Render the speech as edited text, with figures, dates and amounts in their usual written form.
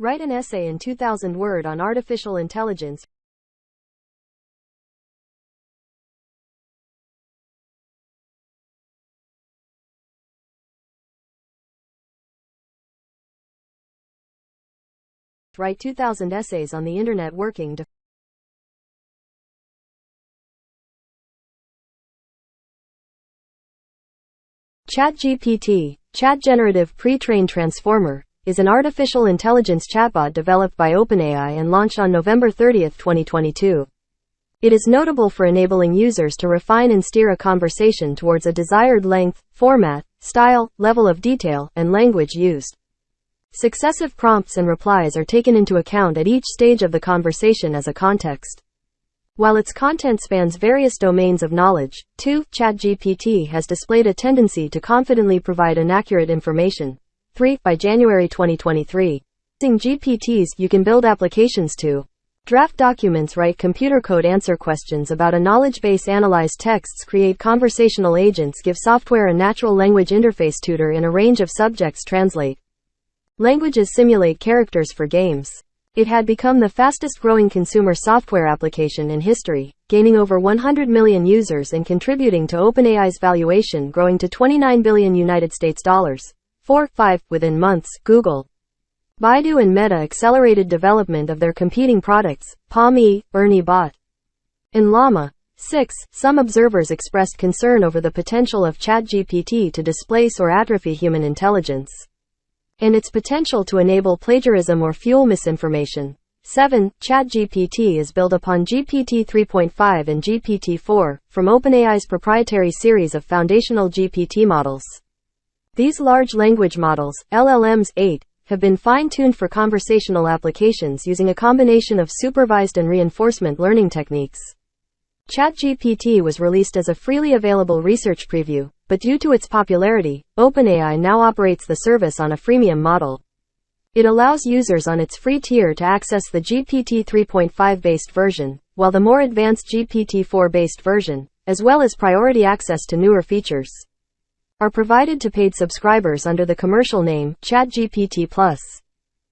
Write an essay in 2,000 words on artificial intelligence. Write 2,000 essays on the internet working to ChatGPT, Chat Generative Pre-trained Transformer, is an artificial intelligence chatbot developed by OpenAI and launched on November 30, 2022. It is notable for enabling users to refine and steer a conversation towards a desired length, format, style, level of detail, and language used. Successive prompts and replies are taken into account at each stage of the conversation as a context. While its content spans various domains of knowledge, ChatGPT has displayed a tendency to confidently provide inaccurate information. By January 2023. Using GPTs, you can build applications to draft documents, write computer code, answer questions about a knowledge base, analyze texts, create conversational agents, give software a natural language interface, tutor in a range of subjects, translate languages, simulate characters for games. It had become the fastest growing consumer software application in history, gaining over 100 million users and contributing to OpenAI's valuation growing to $29 billion within months. Google, Baidu and Meta accelerated development of their competing products, Palm, Ernie Bot, and Llama 6. Some observers expressed concern over the potential of ChatGPT to displace or atrophy human intelligence, and its potential to enable plagiarism or fuel misinformation. 7. ChatGPT is built upon GPT 3.5 and GPT-4, from OpenAI's proprietary series of foundational GPT models. These large language models, LLMs, 8, have been fine-tuned for conversational applications using a combination of supervised and reinforcement learning techniques. ChatGPT was released as a freely available research preview, but due to its popularity, OpenAI now operates the service on a freemium model. It allows users on its free tier to access the GPT 3.5 based version, while the more advanced GPT-4 based version, as well as priority access to newer features, are provided to paid subscribers under the commercial name ChatGPT Plus.